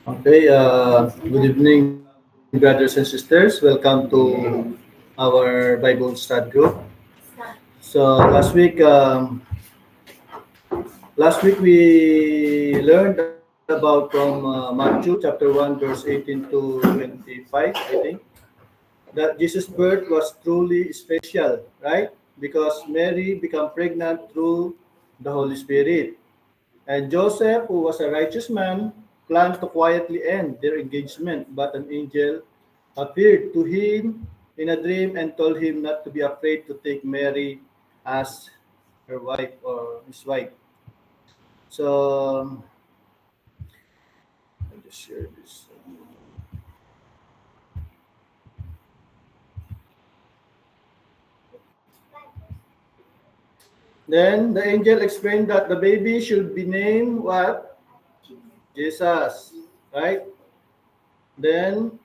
Okay, good evening, brothers and sisters. Welcome to our Bible study group. So last week we learned about from Matthew chapter 1 verse 18 to 25, I think, that Jesus' birth was truly special, right? Because Mary became pregnant through the Holy Spirit. And Joseph, who was a righteous man, planned to quietly end their engagement, but an angel appeared to him in a dream and told him not to be afraid to take Mary as her wife or his wife. So I'll just share this. Then the angel explained that the baby should be named what? Jesus, right? Then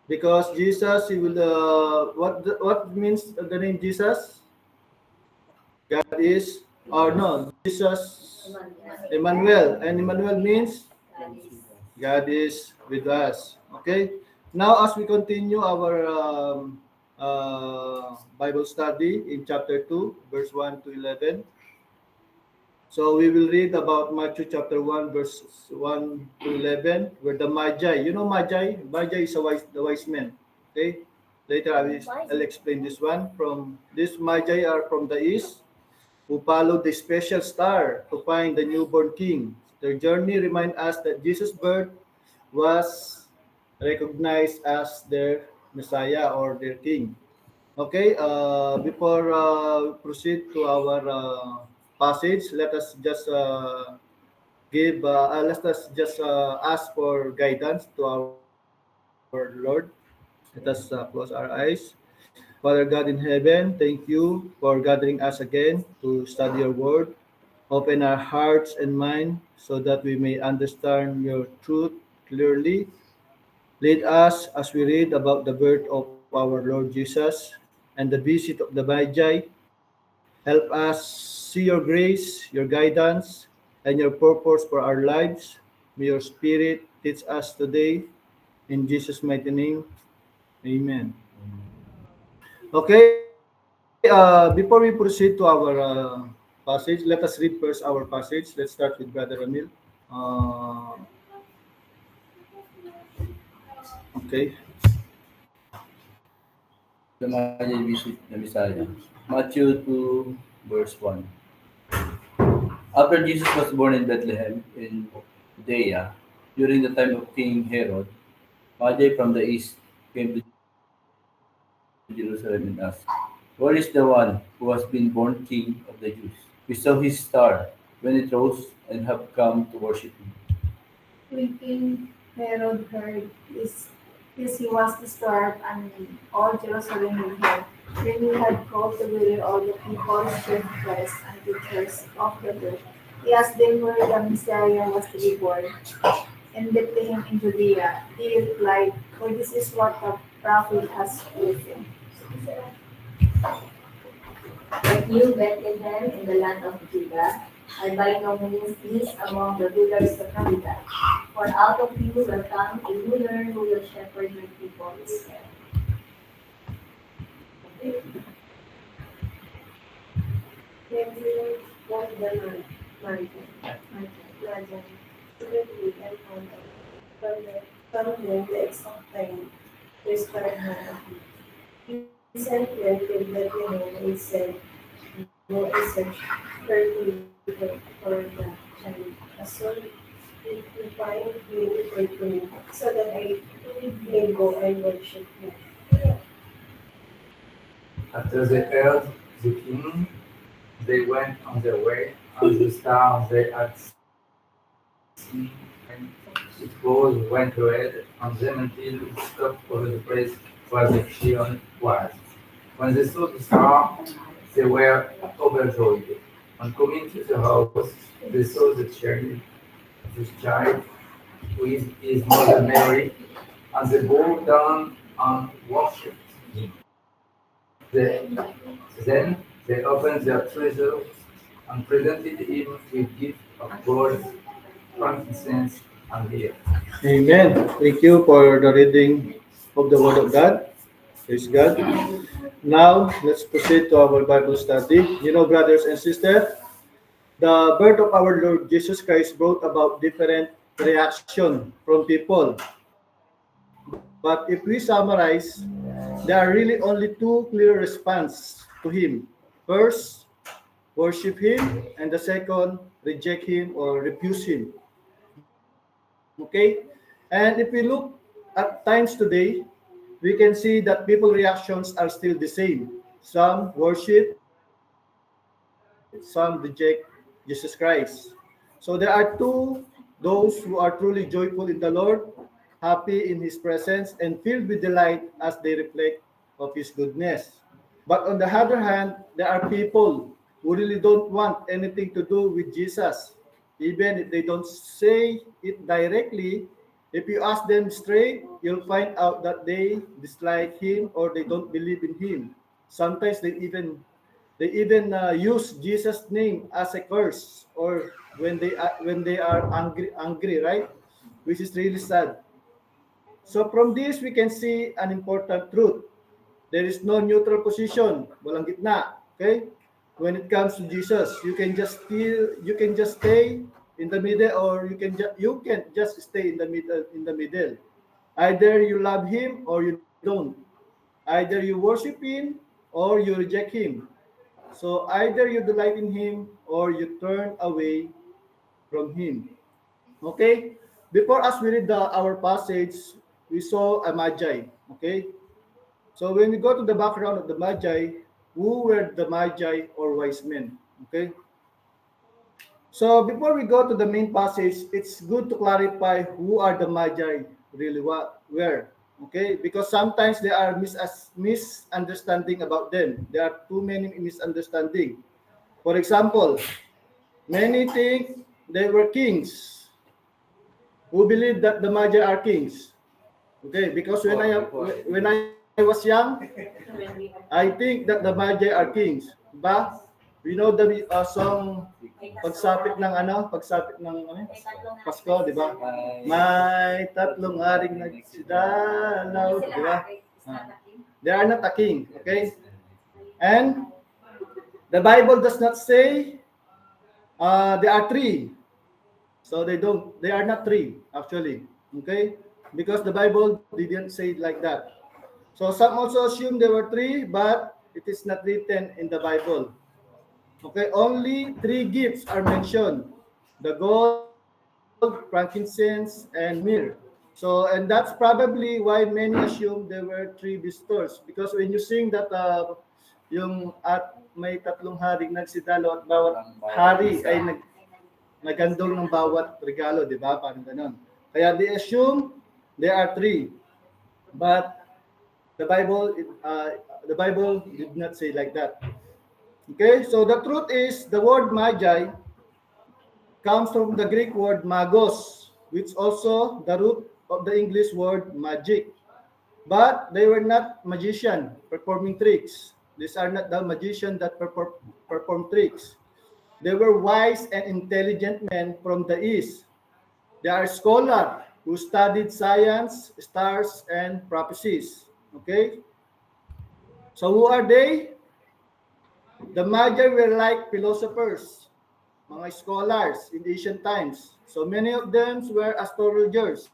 because Jesus, he will what means the name Jesus? God is, or no, Jesus, Emmanuel. And Emmanuel means God is with us. Okay? Now, as we continue our Bible study in chapter 2, verse 1 to 11, so we will read about Matthew chapter 1, verses 1 to 11, where the Magi, you know Magi? Magi is the wise men. Okay? Later I'll explain this one. From this Magi are from the east, who followed the special star to find the newborn king. Their journey reminds us that Jesus' birth was recognized as their Messiah or their king. Okay, before proceed to our passage, let us just let us just ask for guidance to our Lord. Let us close our eyes. Father God in heaven, thank you for gathering us again to study your word. Open our hearts and mind so that we may understand your truth clearly. Lead us as we read about the birth of our Lord Jesus and the visit of the Magi. Help us see your grace, your guidance, and your purpose for our lives. May your Spirit teach us today. In Jesus' mighty name, amen. Okay, before we proceed to our passage, let us read first our passage. Let's start with Brother Ramil. Uh, okay. The Magi visit the Messiah. Matthew 2, verse 1. After Jesus was born in Bethlehem in Judea, during the time of King Herod, Magi from the east came to Jerusalem and asked, "Where is the one who has been born King of the Jews? We saw his star when it rose and have come to worship him." When King Herod heard this he was disturbed, and all Jerusalem with him. Then he had called together all the people, chief priests, and teachers of the law. He asked them where the Messiah was to be born. In Bethlehem in Judea, they replied, "For this is what the prophet has written. But you, Bethlehem, in the land of Judah, are by no means least among the rulers of Judah. For out of you will come a ruler who will shepherd your people Israel. Then he was the Magi, secretly and from them the exact time to start Hanapi. He sent them to Bethlehem and said, "Go and search carefully for the child. As soon as you find, you report to me, so that I may go and worship him." After they heard the king, they went on their way, and the star they had seen when it rose went ahead on them until it stopped over the place where the Shion was. When they saw the star, they were overjoyed. On coming to the house, they saw the child with his mother Mary, and they bowed down and worshipped him. Then they opened their treasures and presented him with gifts of gold, frankincense, I'm here. Amen. Thank you for the reading of the Word of God. Praise God. Now, let's proceed to our Bible study. You know, brothers and sisters, the birth of our Lord Jesus Christ brought about different reaction from people. But if we summarize, there are really only two clear responses to Him. First, worship Him, and the second, reject Him or refuse Him. Okay? And if we look at times today, we can see that people reactions are still the same. Some worship, some reject Jesus Christ. So there are two, those who are truly joyful in the Lord, happy in His presence, and filled with delight as they reflect of His goodness. But on the other hand, there are people who really don't want anything to do with Jesus. Even if they don't say it directly, if you ask them straight, you'll find out that they dislike Him or they don't believe in Him. Sometimes they even use Jesus' name as a curse, or when they are angry, right? Which is really sad. So from this we can see an important truth. There is no neutral position, walang gitna. Okay? When it comes to Jesus, you can just stay in the middle, or you can just stay in the middle. Either you love Him or you don't. Either you worship Him or you reject Him. So either you delight in Him or you turn away from Him. Okay? Before us we read our passage, we saw a Magi. Okay? So when we go to the background of the Magi, who were the Magi or wise men? Okay? So before we go to the main passage, it's good to clarify who are the Magi really were. Okay? Because sometimes there are misunderstanding about them. There are too many misunderstanding. For example, many think they were kings. Who believe that the Magi are kings? Okay, because when I was young, I think that the Magi are kings. Ba? We know the song pagsapit ng Pasko, di ba? May tatlong haring nagsidalaw, di ba? They are not a king, okay? And the Bible does not say there are three. So they are not three, actually. Okay? Because the Bible didn't say it like that. So some also assume there were three, but it is not written in the Bible. Okay, only three gifts are mentioned: the gold, frankincense, and myrrh. So, and that's probably why many assume there were three visitors. Because when you sing that, yung at may tatlong haring nagsidalo at bawat hari ay nagandol ng bawat regalo, di ba? Parang ganun. Kaya they assume there are three. But the Bible did not say like that. Okay, so the truth is the word magi comes from the Greek word magos, which also the root of the English word magic. But they were not magician performing tricks. These are not the magician that perform tricks. They were wise and intelligent men from the East. They are scholars who studied science, stars, and prophecies. Okay? So who are they? The Magi were like philosophers, mga scholars in ancient times. So many of them were astrologers.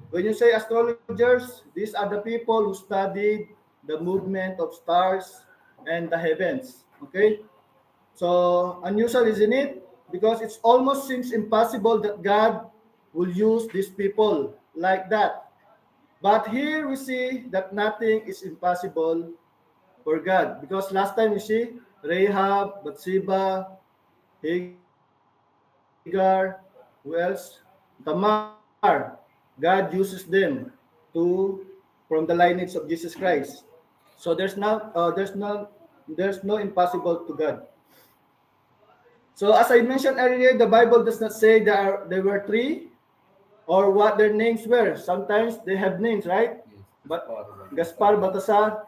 When you say astrologers, these are the people who studied the movement of stars and the heavens. Okay? So unusual, isn't it? Because it almost seems impossible that God will use these people like that. But here we see that nothing is impossible for God. Because last time you see Rahab, Bathsheba, Hagar, who else? Tamar. God uses them from the lineage of Jesus Christ. So there's no impossible to God. So as I mentioned earlier, the Bible does not say there were three or what their names were. Sometimes they have names, right? But Gaspar, Baltasar,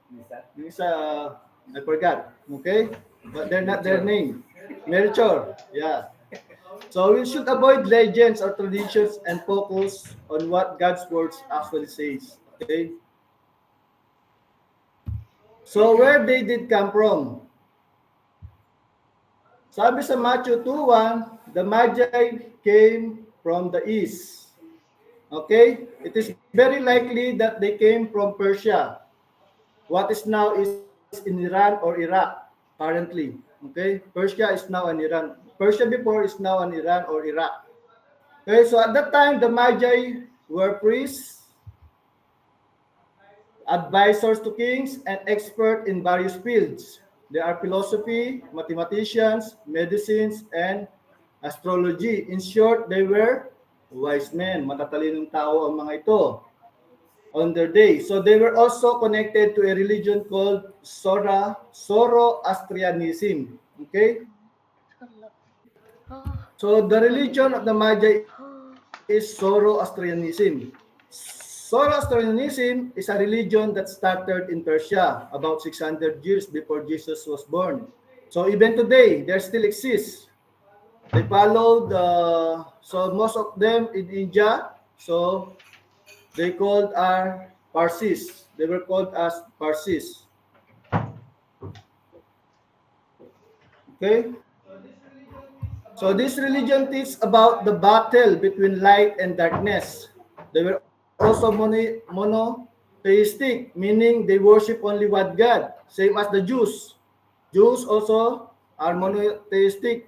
I forgot. Okay, but they're not their name. Melchor, yeah. So we should avoid legends or traditions and focus on what God's words actually says. Okay? So where they did come from? Sabi sa Matthew 2:1, the Magi came from the east. Okay? It is very likely that they came from Persia. What is now is in Iran or Iraq currently. Okay? Persia is now in Iran. Persia before is now in Iran or Iraq. Okay, so at that time, the Magi were priests, advisors to kings, and expert in various fields. They are philosophy, mathematicians, medicines, and astrology. In short, they were wise men. Matatalinong tao ang mga ito on their day. So they were also connected to a religion called Zoroastrianism. Okay? So the religion of the Magi is Zoroastrianism. Zoroastrianism is a religion that started in Persia about 600 years before Jesus was born. So even today, there still exists. They followed, so most of them in India, so they called are Parsis. They were called as Parsis. Okay? So this religion teaches about the battle between light and darkness. They were also monotheistic, meaning they worship only one God, same as the Jews. Jews also are monotheistic.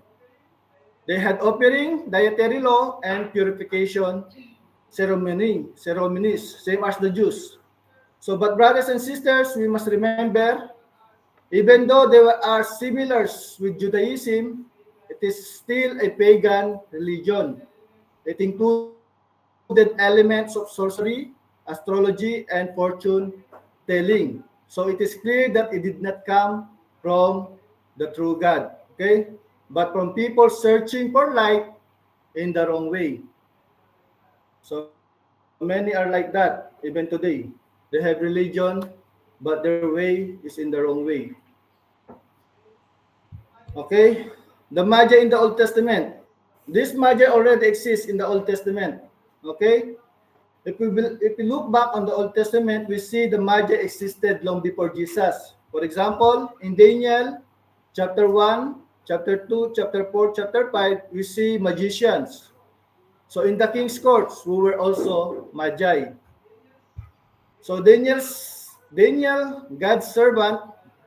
They had offering, dietary law, and purification ceremonies, same as the Jews. So, but brothers and sisters, we must remember, even though there are similars with Judaism, it is still a pagan religion. It included elements of sorcery, astrology, and fortune telling. So it is clear that it did not come from the true God, okay? But from people searching for light in the wrong way. So many are like that even today. They have religion, but their way is in the wrong way. Okay? The Magi in the Old Testament. This Magi already exists in the Old Testament. Okay? If we look back on the Old Testament, we see the Magi existed long before Jesus. For example, in Daniel chapter 1, chapter 2, chapter 4, chapter 5, we see magicians. So in the king's courts, who were also Magi. So Daniel, God's servant,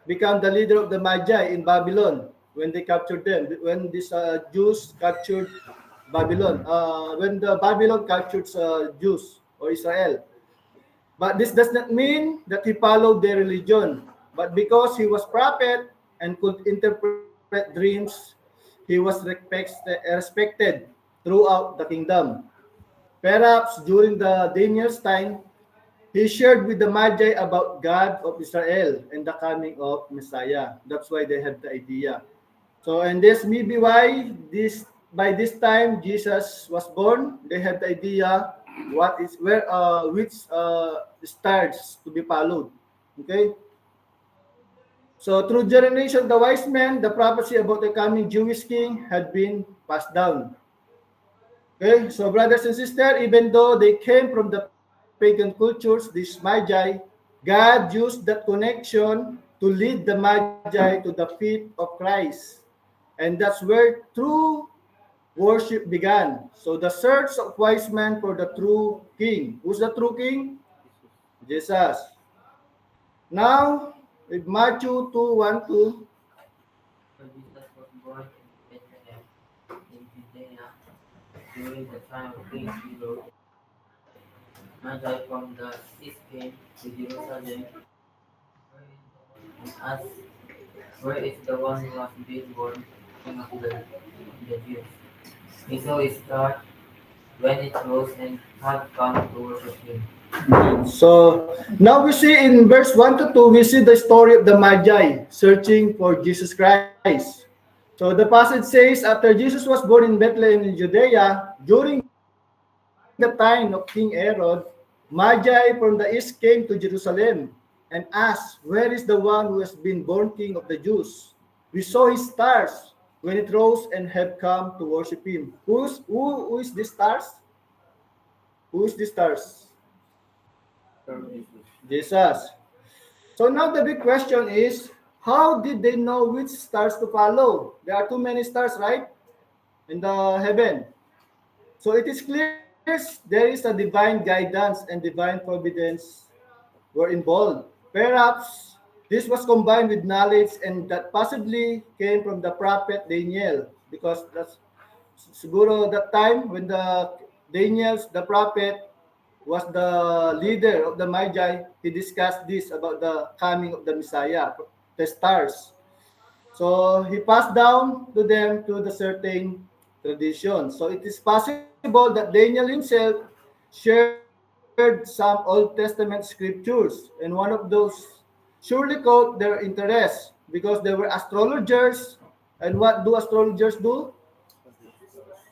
became the leader of the Magi in Babylon when they captured them, when these Jews captured Babylon, when the Babylon captured Jews or Israel. But this does not mean that he followed their religion, but because he was prophet and could interpret dreams, he was respected throughout the kingdom. Perhaps during the Daniel's time, he shared with the Magi about God of Israel and the coming of Messiah. That's why they had the idea. So, and this may be why by this time Jesus was born. They had the idea which stars to be followed. Okay. So through generation, the wise men, the prophecy about the coming Jewish king had been passed down. Okay. So brothers and sisters, even though they came from the pagan cultures, these Magi, God used that connection to lead the Magi to the feet of Christ. And that's where true worship began. So the search of wise men for the true king. Who's the true king? Jesus. Now, with Matthew 2:1-2. For Jesus was born in Bethlehem, in Judea, during the time of King Herod. Magi from the east came to Jerusalem and asked, "Where is the one who has been born King of the Jews?" He saw his star when it rose and had come to worship him. So now we see in verse 1-2, we see the story of the Magi searching for Jesus Christ. So the passage says, after Jesus was born in Bethlehem in Judea, during the time of King Herod, Magi from the east came to Jerusalem and asked, "Where is the one who has been born King of the Jews? We saw his stars when it rose and have come to worship him. Who is the stars? Who is the stars? Lord Jesus. Jesus. So now the big question is, how did they know which stars to follow? There are too many stars, right? In the heaven. So it is clear there is a divine guidance and divine providence were involved. Perhaps this was combined with knowledge and that possibly came from the prophet Daniel, because that's siguro that time when the prophet was the leader of the Magi, he discussed this about the coming of the Messiah, the stars. So he passed down to them through the certain tradition. So it is possible that Daniel himself shared some Old Testament scriptures, and one of those surely caught their interest because they were astrologers. And what do astrologers do?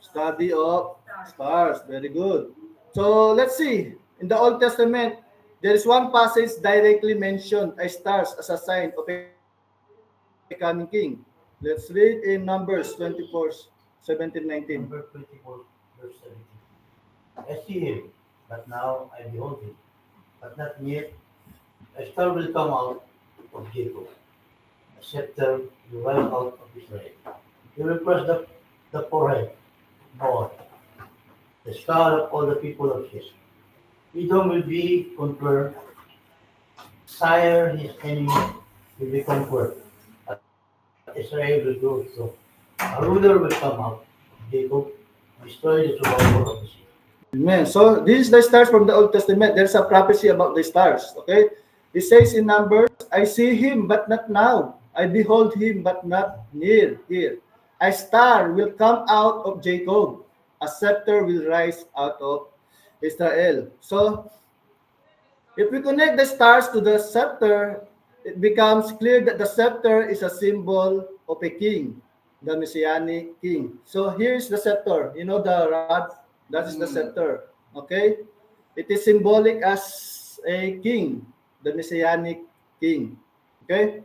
Study of stars. Very good. So let's see. In the Old Testament, there is one passage directly mentioned as stars as a sign of a coming king. Let's read in Numbers 24, 17, 19. Number 24, verse 17. I see him, but now I behold him, but not yet. A star will come out of Jacob, a scepter will rise out of Israel. He will crush the forehead, Moab, the star of all the people of his. Edom will be conquered, Sire, his enemy, will be conquered, but Israel will go through. A ruler will come out, Jacob, destroy the survivor of the sea. Amen. So this is the stars from the Old Testament. There's a prophecy about the stars. Okay. It says in Numbers, I see him, but not now. I behold him, but not near here. A star will come out of Jacob. A scepter will rise out of Israel. So if we connect the stars to the scepter, it becomes clear that the scepter is a symbol of a king, the Messianic king. So here's the scepter. You know the rod? That is the scepter. Okay? It is symbolic as a king, the Messianic king. Okay?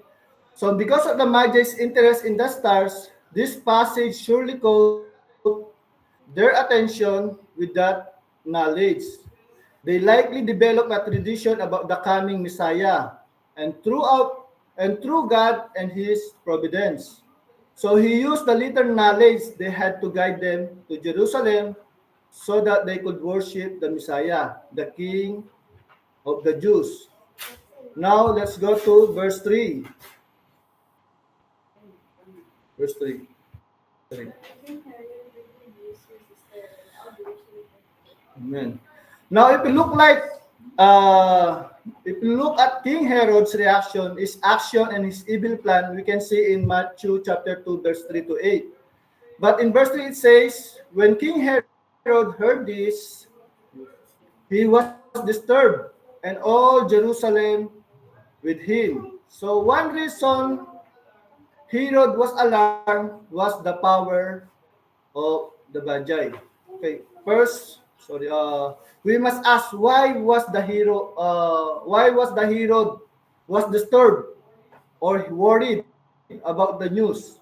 So because of the Magi's interest in the stars, this passage surely caught their attention with that knowledge. They likely developed a tradition about the coming Messiah and through God and his providence. So he used the little knowledge they had to guide them to Jerusalem so that they could worship the Messiah, the King of the Jews. Now let's go to verse 3. Verse 3. Amen. Now, if you look at King Herod's reaction, his action, and his evil plan, we can see in Matthew chapter 2, verse 3 to 8. But in verse 3, it says, when King Herod heard this, he was disturbed, and all Jerusalem with him. So one reason Herod was alarmed was the power of the Magi. Okay, first, we must ask why was the Herod was disturbed or worried about the news?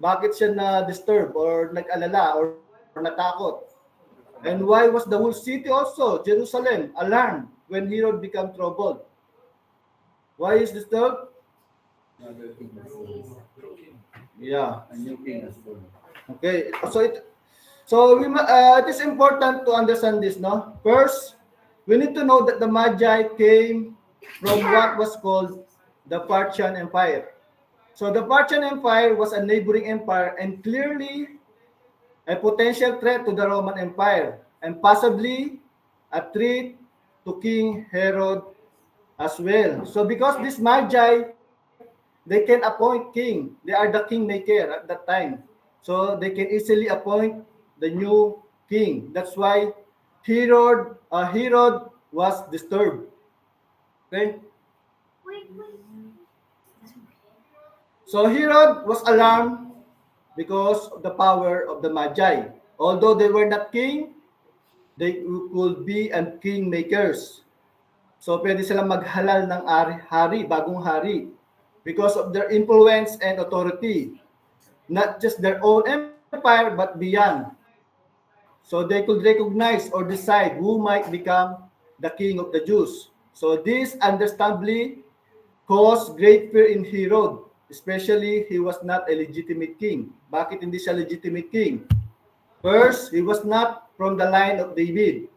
Bakit siya na disturb or nag-alala or natakot? And why was the whole city also, Jerusalem, alarmed when Herod became troubled? Why is disturbed? Another king. Yeah. A new king has born. Okay. It is important to understand this, no? First, we need to know that the Magi came from what was called the Parthian Empire. So the Parthian Empire was a neighboring empire and clearly a potential threat to the Roman Empire and possibly a threat to King Herod as well. So because this Magi, they can appoint king. They are the kingmaker at that time. So they can easily appoint the new king. That's why Herod was disturbed. Okay? So Herod was alarmed because of the power of the Magi. Although they were not king, they could be kingmakers. So pwede silang maghalal ng hari, bagong hari, because of their influence and authority. not just their own empire, but beyond. So they could recognize or decide who might become the king of the Jews. So this understandably caused great fear in Herod, especially he was not a legitimate king. Bakit hindi siya legitimate king? First, he was not from the line of David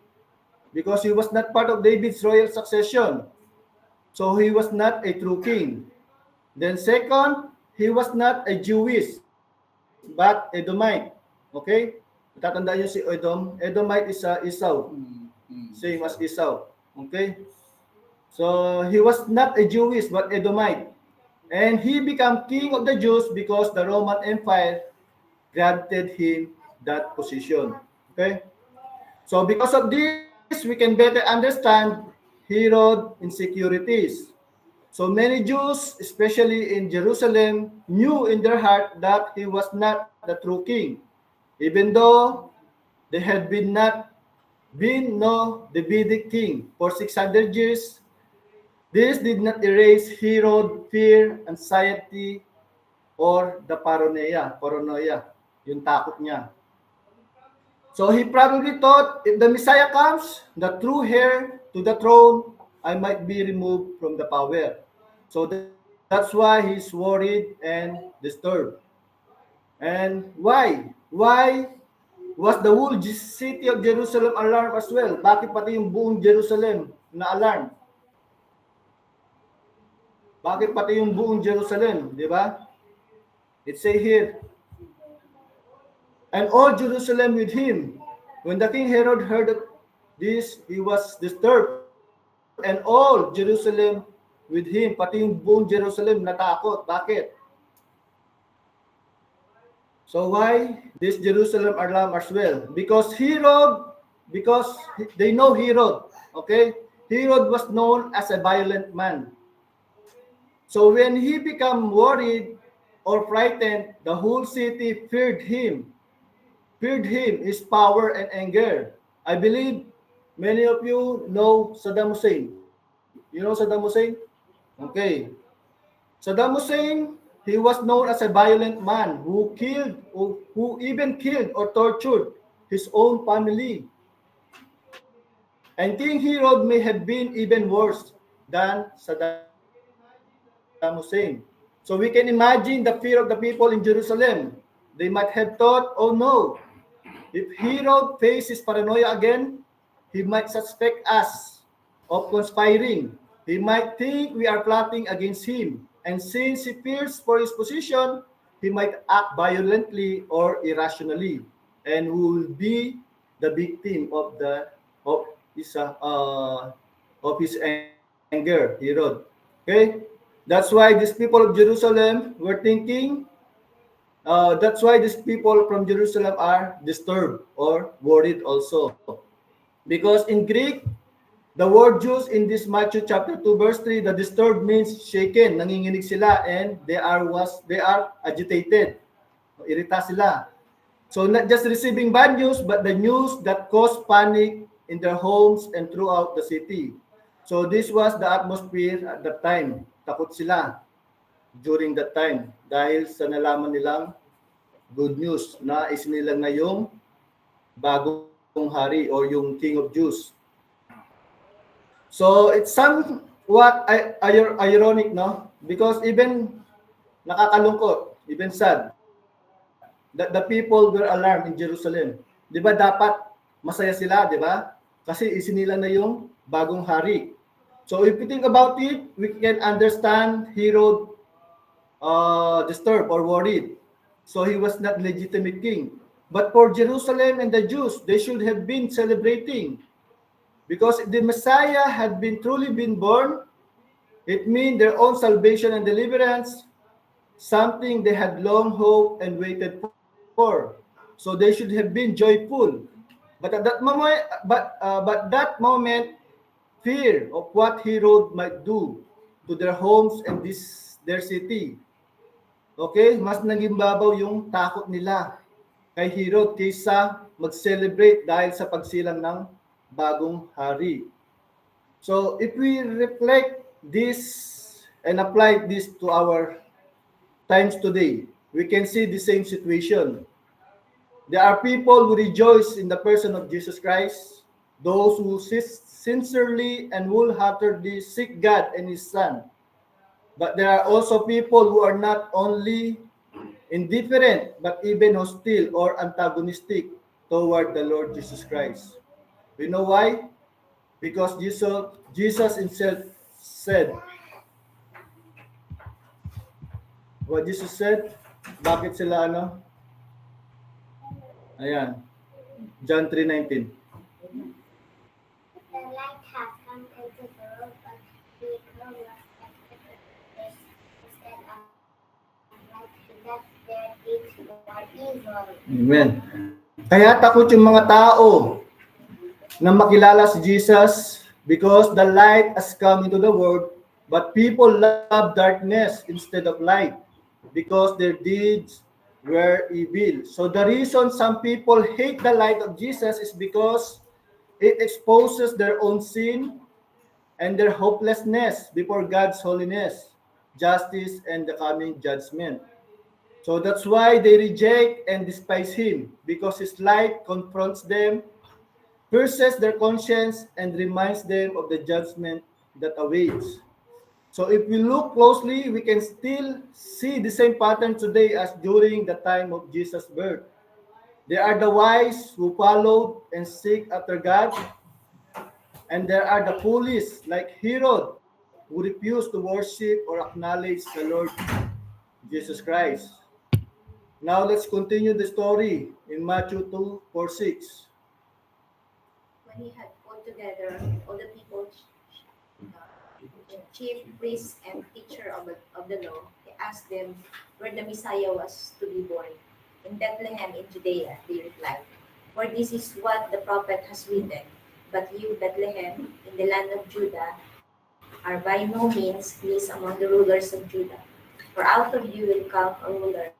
because he was not part of David's royal succession. So he was not a true king. Then second, he was not a Jewish but Edomite. Okay? Tatandaan niyo si Edom. Edomite is Esau. Same as Esau. Okay? So he was not a Jewish but Edomite. And he became king of the Jews because the Roman Empire granted him that position. Okay? So because of this, we can better understand Herod's insecurities. So many Jews, especially in Jerusalem, knew in their heart that he was not the true king, even though they had been no Davidic king for 600 years. This did not erase Herod's fear, anxiety, or the paranoia, yung takot niya. So he probably thought, if the Messiah comes, the true heir to the throne, I might be removed from the power. So that's why he's worried and disturbed. And why? Why was the whole city of Jerusalem alarmed as well? Bakit pati yung buong Jerusalem na alarm? Bakit pati yung buong Jerusalem, di ba? It say here, and all Jerusalem with him. When the king Herod heard of this, he was disturbed. And all Jerusalem with him, pati yung buong Jerusalem natakot. Bakit? So why this Jerusalem alarm as well? Because they know Herod. Okay? Herod was known as a violent man. So when he became worried or frightened, the whole city feared him, his power and anger. I believe many of you know Saddam Hussein. You know Saddam Hussein? Okay. Saddam Hussein, he was known as a violent man who even killed or tortured his own family. And King Herod may have been even worse than Saddam Hussein. So we can imagine the fear of the people in Jerusalem. They might have thought, oh no, if Herod faces paranoia again, he might suspect us of conspiring. He might think we are plotting against him. And since he fears for his position, he might act violently or irrationally, and will be the victim of his anger, Herod. Okay? That's why these people of Jerusalem were thinking, that's why these people from Jerusalem are disturbed or worried also. Because in Greek, the word Jews in this Matthew chapter 2 verse 3, the disturbed means shaken, nanginginig sila, and they are agitated. Irita sila. So not just receiving bad news, but the news that caused panic in their homes and throughout the city. So this was the atmosphere at that time. Takot sila during that time dahil sa nalaman nilang good news na isinilang na yung bagong hari or yung King of Jews. So it's somewhat ironic, no? Because even nakakalungkot, even sad, that the people were alarmed in Jerusalem. Di ba dapat masaya sila, di ba? Kasi isinilang na yung bagong hari. So if you think about it, we can understand Herod disturbed or worried. So he was not legitimate king. But for Jerusalem and the Jews, they should have been celebrating. Because if the Messiah had truly been born, it means their own salvation and deliverance, something they had long hoped and waited for. So they should have been joyful. But at that moment, fear of what Herod might do to their homes and their city. Okay? Mas naging babaw yung takot nila kay Herod kaysa mag-celebrate dahil sa pagsilang ng bagong hari. So if we reflect this and apply this to our times today, we can see the same situation. There are people who rejoice in the person of Jesus Christ, those who sincerely and wholeheartedly seek God and His Son. But there are also people who are not only indifferent, but even hostile or antagonistic toward the Lord Jesus Christ. We know why? Because Jesus himself said, what Jesus said, bakit sila ano? Ayan, John 3:19. The light has come into the world, but people was accepted instead of light because their deeds were evil. Amen. Kaya takot yung mga tao na makilala si Jesus because the light has come into the world, but people love darkness instead of light because their deeds were evil. So the reason some people hate the light of Jesus is because it exposes their own sin and their hopelessness before God's holiness, justice, and the coming judgment. So that's why they reject and despise him, because his light confronts them, pierces their conscience, and reminds them of the judgment that awaits. So if we look closely, we can still see the same pattern today as during the time of Jesus' birth. There are the wise who followed and seek after God, and there are the foolish like Herod who refused to worship or acknowledge the Lord Jesus Christ. Now let's continue the story in Matthew 2:4-6. When he had called together all the people, chief priests and teacher of the law, he asked them where the Messiah was to be born. In Bethlehem in Judea, they replied, for this is what the prophet has written. But you, Bethlehem, in the land of Judah, are by no means least among the rulers of Judah. For out of you will come a ruler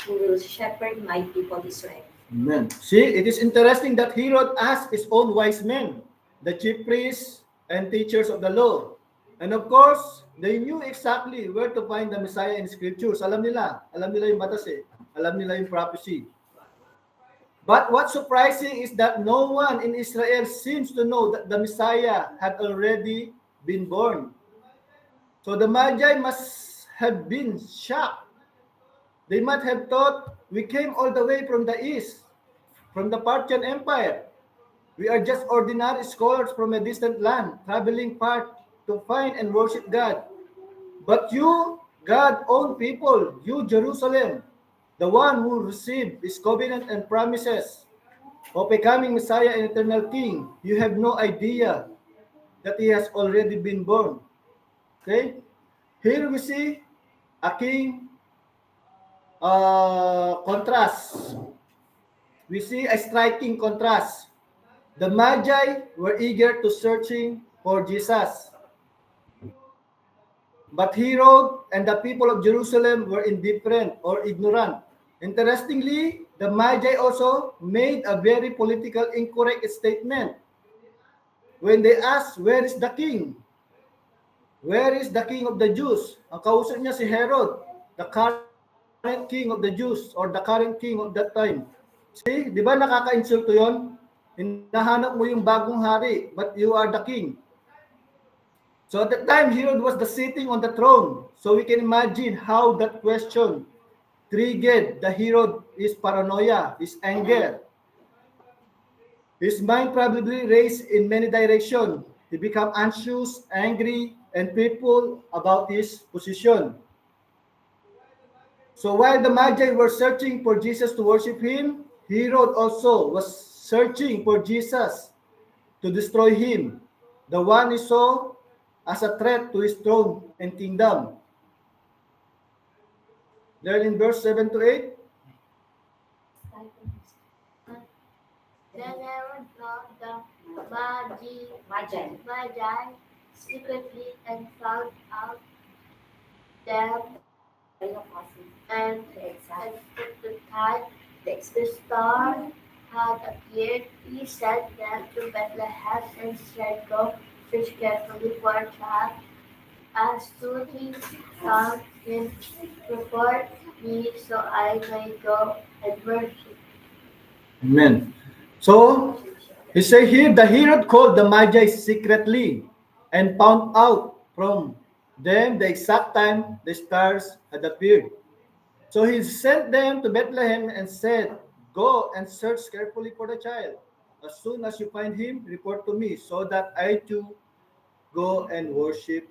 who will shepherd my people Israel. Amen. See, it is interesting that Herod asked his own wise men, the chief priests and teachers of the law. And of course, they knew exactly where to find the Messiah in scriptures. Alam nila yung batas eh. Alam nila yung prophecy. But what's surprising is that no one in Israel seems to know that the Messiah had already been born. So the Magi must have been shocked. They might have thought, we came all the way from the east, from the Parthian Empire. We are just ordinary scholars from a distant land, traveling far to find and worship God. But you, God-owned people, you Jerusalem, the one who received his covenant and promises of a coming Messiah and eternal King, you have no idea that he has already been born. Okay? Here we see a king contrast. We see a striking contrast. The Magi were eager to searching for Jesus. But Herod and the people of Jerusalem were indifferent or ignorant. Interestingly, the Magi also made a very political incorrect statement when they asked, where is the king? Where is the king of the Jews? Ang kausap niya si Herod, the current king of the Jews or the current king of that time. See, di ba nakaka-insulto yun? Hinahanap mo yung bagong hari, but you are the king. So at that time, Herod was the sitting on the throne. So we can imagine how that question triggered the Herod, his paranoia, his anger. His mind probably raced in many directions. He became anxious, angry, and fearful about his position. So while the Magi were searching for Jesus to worship him, Herod also was searching for Jesus to destroy him, the one he saw as a threat to his throne and kingdom. There in verse 7-8. Then Herod brought the Magi secretly and found out them and at the time the star had appeared, he sent them to Bethlehem and said, go fish carefully for a child. As soon as he found him, before me so I may go and worship. Amen. So, he say here, the Herod called the Magi secretly and found out from them the exact time the stars had appeared. So he sent them to Bethlehem and said, go and search carefully for the child. As soon as you find him, report to me so that I too go and worship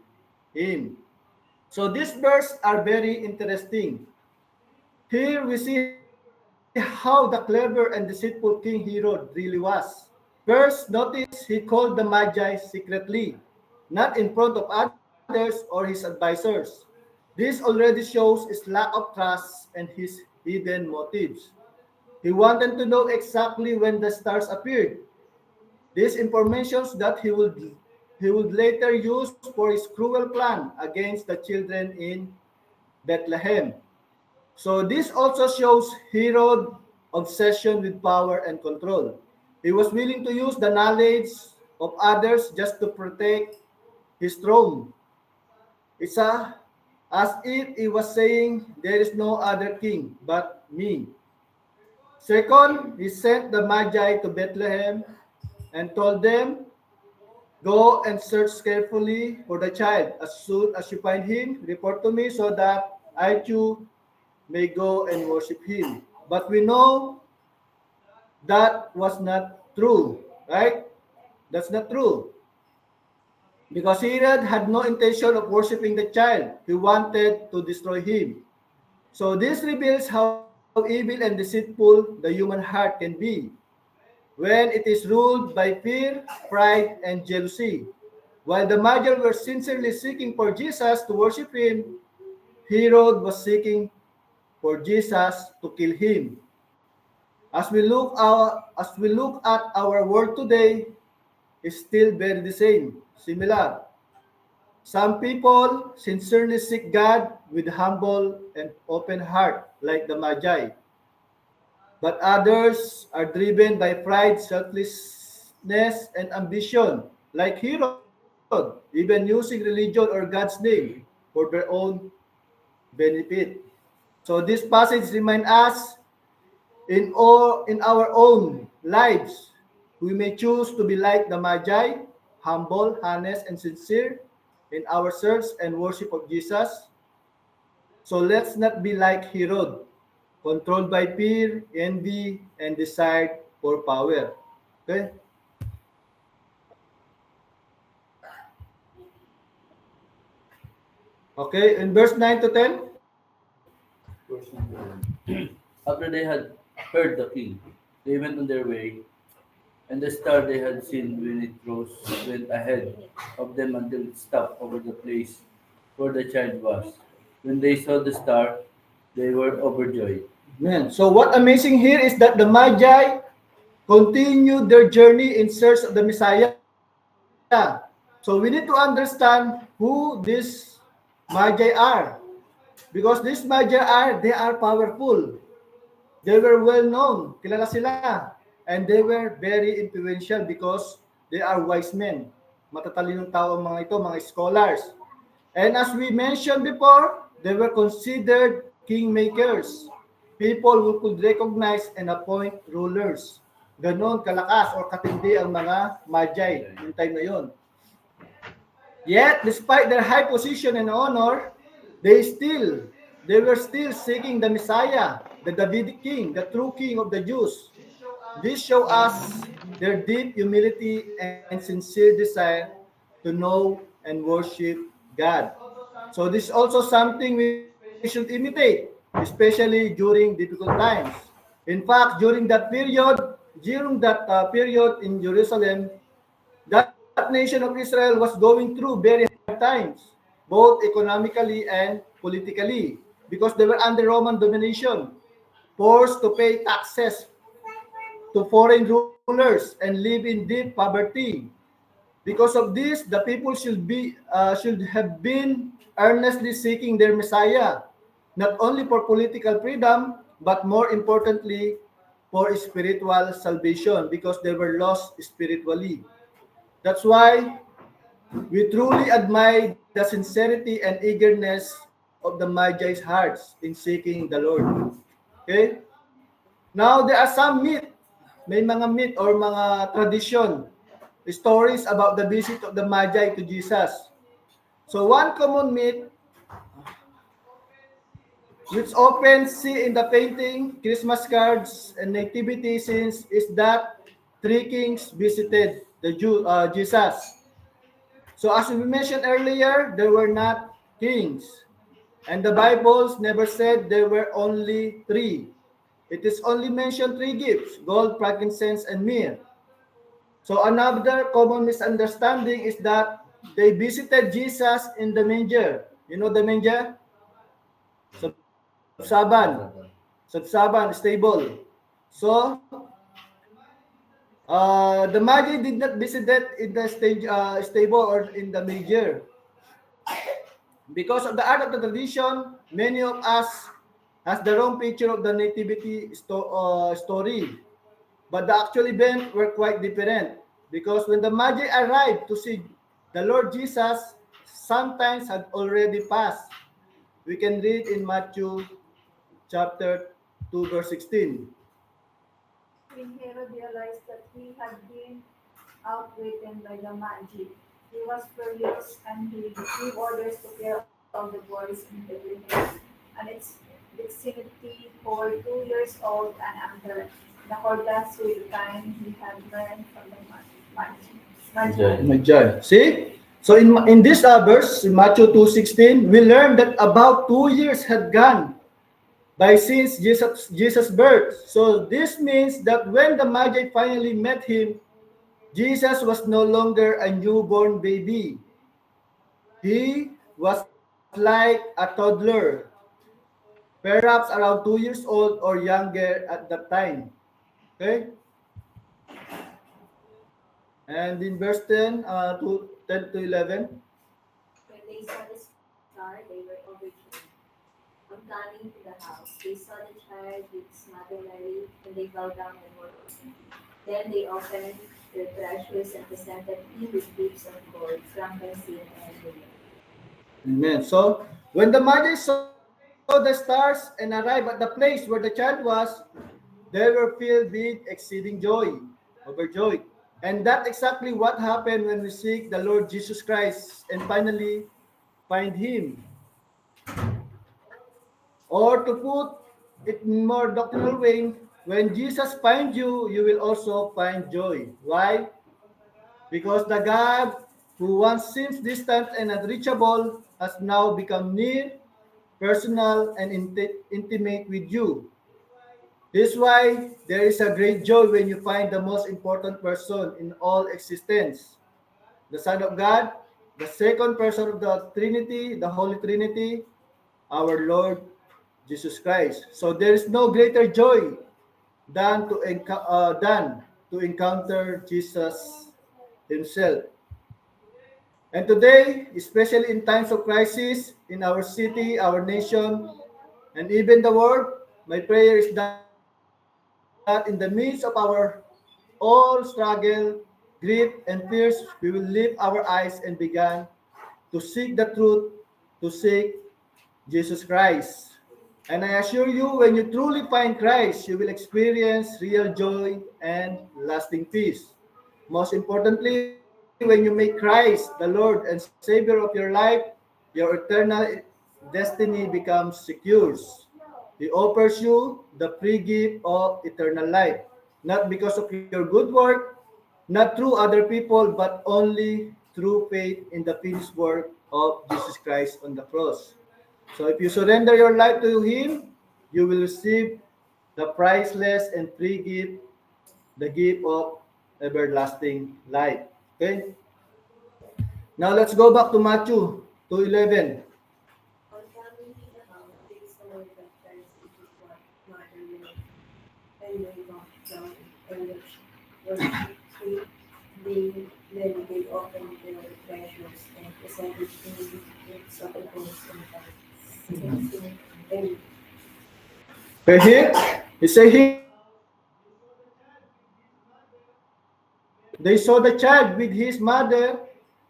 him. So these verses are very interesting. Here we see how the clever and deceitful King Herod really was. First, notice he called the Magi secretly, not in front of others or his advisors. This already shows his lack of trust and his hidden motives. He wanted to know exactly when the stars appeared. These informations that he would later use for his cruel plan against the children in Bethlehem. So this also shows Herod's obsession with power and control. He was willing to use the knowledge of others just to protect his throne. It's as if he was saying, there is no other king but me. Second, he sent the Magi to Bethlehem and told them, go and search carefully for the child. As soon as you find him, report to me so that I too may go and worship him. But we know that was not true, right? That's not true. Because Herod had no intention of worshiping the child. He wanted to destroy him. So this reveals how evil and deceitful the human heart can be when it is ruled by fear, pride, and jealousy. While the Magi were sincerely seeking for Jesus to worship him, Herod was seeking for Jesus to kill him. As we look at our world today, it's still very the same, similar. Some people sincerely seek God with humble and open heart, like the Magi. But others are driven by pride, selflessness, and ambition, like Herod, even using religion or God's name for their own benefit. So this passage reminds us in our own lives, we may choose to be like the Magi, humble, honest, and sincere in our search and worship of Jesus. So let's not be like Herod, controlled by fear, envy, and desire for power. Okay? Okay, in verse 9 to 10. After they had heard the king, they went on their way, and the star they had seen when it rose went ahead of them until it stopped over the place where the child was. When they saw the star, they were overjoyed. Amen. So what amazing here is that the Magi continued their journey in search of the Messiah. So we need to understand who these Magi are. Because these Magi they are powerful. They were well known. Kilala sila. And they were very influential because they are wise men. Matatalinong tao ang mga ito, mga scholars. And as we mentioned before, they were considered kingmakers. People who could recognize and appoint rulers. Ganon kalakas or katindi ang mga Magi yung time na yon. Yet, despite their high position and honor, they were still seeking the Messiah, the Davidic king, the true king of the Jews. This shows us their deep humility and sincere desire to know and worship God. So this is also something we should imitate, especially during difficult times. In fact, during that period in Jerusalem, that nation of Israel was going through very hard times, both economically and politically, because they were under Roman domination, forced to pay taxes to foreign rulers and live in deep poverty. Because of this, the people should have been earnestly seeking their Messiah, not only for political freedom, but more importantly, for spiritual salvation, because they were lost spiritually. That's why we truly admire the sincerity and eagerness of the Magi's hearts in seeking the Lord. Okay? Now, there are some myth. May mga myth or mga tradition, stories about the visit of the Magi to Jesus. So, one common myth, which often see in the painting, Christmas cards, and nativity scenes, is that three kings visited Jesus. So as we mentioned earlier, there were not kings. And the Bibles never said there were only three. It is only mentioned three gifts, gold, frankincense, and myrrh. So another common misunderstanding is that they visited Jesus in the manger. You know the manger? Sabsaban, stable. So, the Magi did not visit that in the stable or in the manger. Because of the art of the tradition, many of us has the wrong picture of the nativity story. But the actual events were quite different. Because when the Magi arrived to see the Lord Jesus, sometimes had already passed. We can read in Matthew chapter 2, verse 16. When Herod realized that he had been outwritten by the Magi, he was furious and he gave orders to kill all the boys in Bethlehem and its vicinity for 2 years old and under, in accordance with the time he had learned from the Magi. Magi. See? So in this verse, in Matthew 2:16, we learn that about 2 years had gone by since Jesus' birth. So this means that when the Magi finally met him, Jesus was no longer a newborn baby. He was like a toddler, perhaps around 2 years old or younger at that time. Okay? And in verse 10 to 11. When they saw the star, they were overjoyed. On coming to the house, they saw the child with his mother Mary, and they bowed down and worshipped him. Then they opened their treasures and presented him with gifts of gold, frankincense, and myrrh. Amen. So when the Magi saw the stars and arrived at the place where the child was, they were filled with exceeding joy, overjoyed. And that's exactly what happened when we seek the Lord Jesus Christ and finally find Him. Or to put it in more doctrinal way, when Jesus finds you, you will also find joy. Why? Because the God who once seems distant and unreachable has now become near, personal, and intimate with you. This is why there is a great joy when you find the most important person in all existence, the Son of God, the second person of the Trinity, the Holy Trinity, our Lord Jesus Christ. So there is no greater joy than to encounter Jesus Himself. And today, especially in times of crisis in our city, our nation, and even the world, my prayer is that in the midst of our all struggle, grief, and fears, we will lift our eyes and begin to seek the truth, to seek Jesus Christ. And I assure you, when you truly find Christ, you will experience real joy and lasting peace. Most importantly, when you make Christ the Lord and Savior of your life, your eternal destiny becomes secure. He offers you the free gift of eternal life, not because of your good work, not through other people, but only through faith in the finished work of Jesus Christ on the cross. So if you surrender your life to Him, you will receive the priceless and free gift, the gift of everlasting life. Okay? Now let's go back to Matthew 2:11. On coming to the house, they saw the child with his mother Mary, and they bowed down and worshipped him. They opened their treasures and presented him with gifts of gold and frankincense and myrrh. Okay, here, he's saying, they saw the child with his mother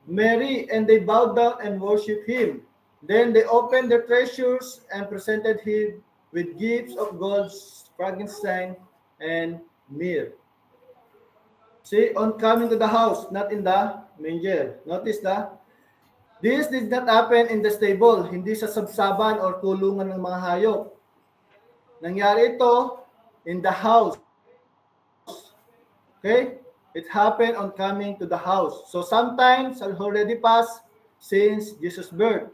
Mary, and they bowed down and worshiped Him. Then they opened their treasures and presented him with gifts of gold, frankincense, and myrrh. See, on coming to the house, not in the manger. Notice that this did not happen in the stable, hindi sa sabsaban or kulungan ng mga hayop. Nangyari ito in the house. Okay? It happened on coming to the house. So sometimes had already passed since Jesus' birth.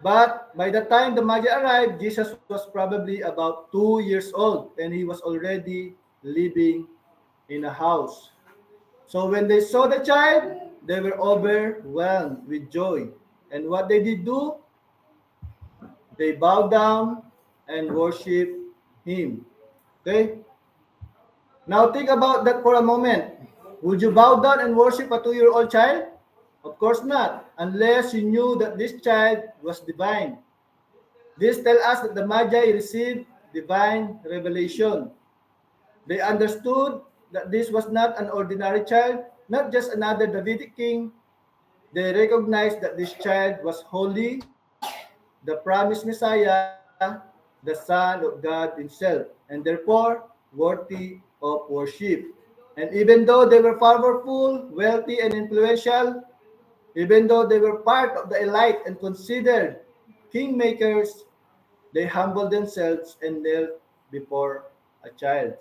But by the time the Magi arrived, Jesus was probably about 2 years old and he was already living in a house. So when they saw the child, they were overwhelmed with joy. And what they did do? They bowed down and worshiped him. Okay? Now think about that for a moment. Would you bow down and worship a 2-year-old child? Of course not, unless you knew that this child was divine. This tells us that the Magi received divine revelation. They understood that this was not an ordinary child, not just another Davidic king. They recognized that this child was holy, the promised Messiah, the Son of God himself, and therefore worthy of worship. And even though they were powerful, wealthy, and influential, even though they were part of the elite and considered kingmakers, they humbled themselves and knelt before a child.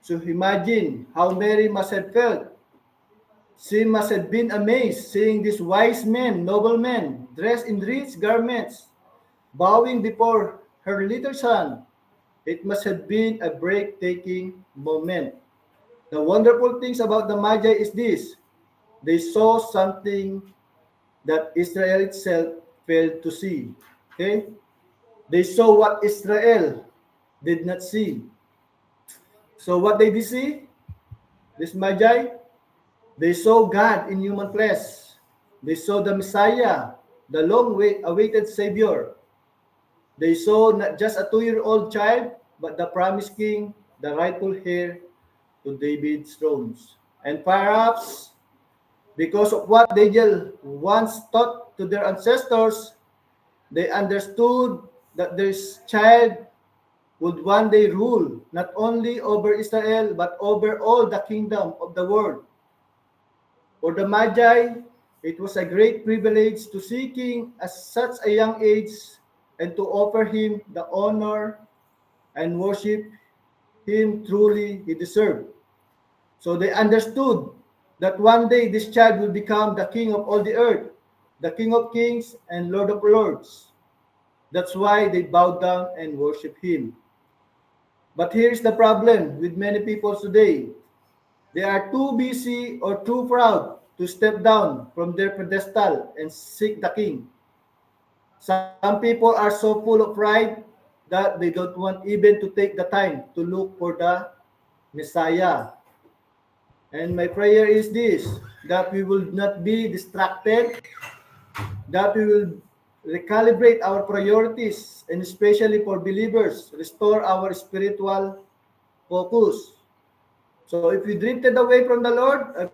So imagine how Mary must have felt. She must have been amazed seeing these wise men, noblemen, dressed in rich garments, bowing before her little son. It must have been a breathtaking moment. The wonderful things about the Magi is this. They saw something that Israel itself failed to see. Okay? They saw what Israel did not see. So what they did see? This Magi, they saw God in human flesh. They saw the Messiah, the long-awaited Savior. They saw not just a 2-year-old child, but the promised king, the rightful heir to David's thrones. And perhaps because of what they once taught to their ancestors, they understood that this child would one day rule not only over Israel, but over all the kingdom of the world. For the Magi, it was a great privilege to see King at such a young age and to offer him the honor and worship him truly he deserved. So they understood that one day this child will become the king of all the earth, the King of kings and Lord of lords. That's why they bowed down and worship him. But here's the problem with many people today. They are too busy or too proud to step down from their pedestal and seek the king. Some people are so full of pride that they don't want even to take the time to look for the Messiah. And my prayer is this, that we will not be distracted, that we will recalibrate our priorities, and especially for believers, restore our spiritual focus. So if we drifted away from the Lord, I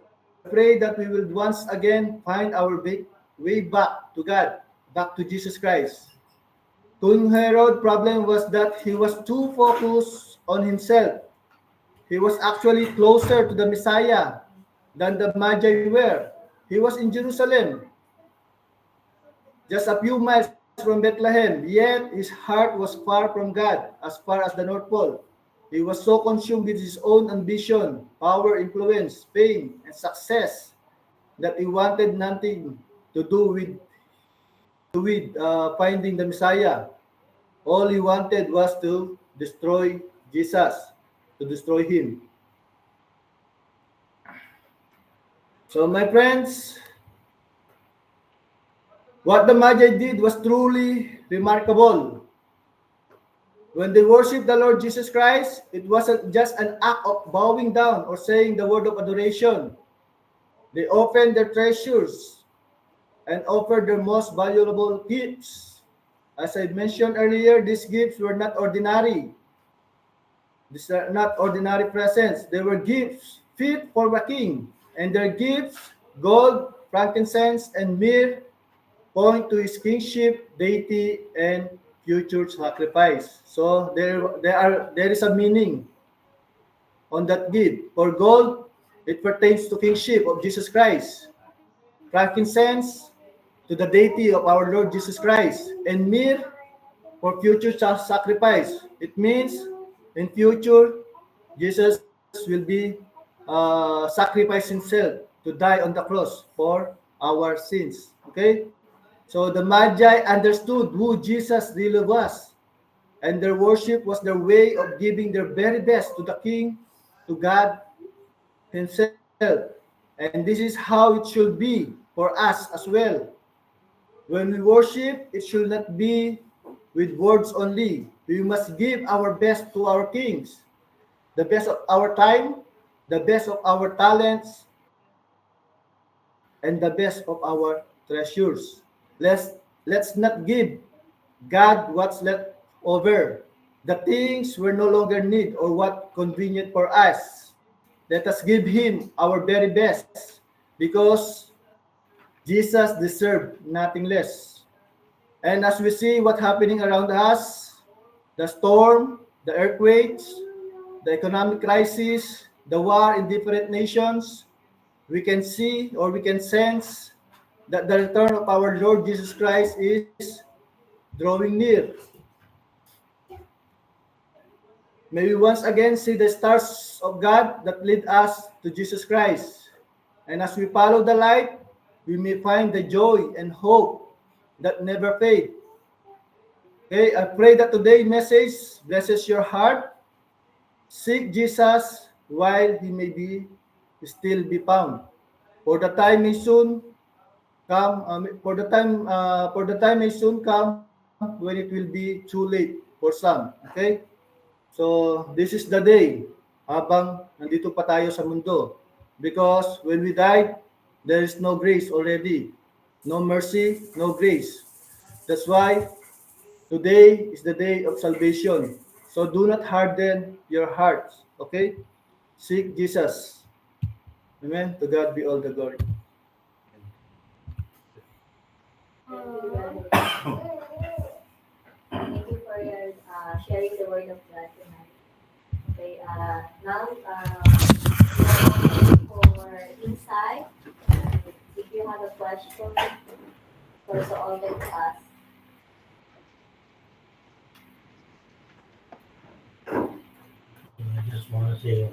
pray that we will once again find our way back to God, back to Jesus Christ. King Herod's problem was that he was too focused on himself. He was actually closer to the Messiah than the Magi were. He was in Jerusalem, just a few miles from Bethlehem, yet his heart was far from God, as far as the North Pole. He was so consumed with his own ambition, power, influence, fame, and success that he wanted nothing to do with finding the Messiah. All he wanted was to destroy Jesus, to destroy him. So my friends, what the Magi did was truly remarkable. When they worshiped the Lord Jesus Christ, it wasn't just an act of bowing down or saying the word of adoration. They opened their treasures and offered their most valuable gifts. As I mentioned earlier, these gifts were not ordinary. These are not ordinary presents. They were gifts fit for a king. And their gifts, gold, frankincense, and myrrh, point to his kingship, deity, and future sacrifice. So there is a meaning on that gift. For gold, it pertains to kingship of Jesus Christ. Frankincense, to the deity of our Lord Jesus Christ. And myrrh, for future sacrifice. It means in future, Jesus will be sacrifice himself to die on the cross for our sins. Okay? So the Magi understood who Jesus really was, and their worship was their way of giving their very best to the King, to God Himself. And this is how it should be for us as well. When we worship, it should not be with words only. We must give our best to our kings, the best of our time, the best of our talents, and the best of our treasures. Let's not give God what's left over. The things we no longer need or what convenient for us. Let us give Him our very best because Jesus deserved nothing less. And as we see what happening around us, the storm, the earthquakes, the economic crisis, the war in different nations, we can see or we can sense that the return of our Lord Jesus Christ is drawing near. May we once again see the stars of God that lead us to Jesus Christ. And as we follow the light, we may find the joy and hope that never fade. Okay, I pray that today's message blesses your heart. Seek Jesus while he may be still be found. For the time may soon come. For the time may soon come when it will be too late for some. Okay. So this is the day habang nandito pa tayo sa mundo. Because when we died, there is no grace already. No mercy, no grace. That's why today is the day of salvation. So do not harden your hearts. Okay? Seek Jesus. Amen. To God be all the glory. Thank you for your sharing the word of God tonight. Okay, now for insight, if you have a question, also always ask. I just want to say,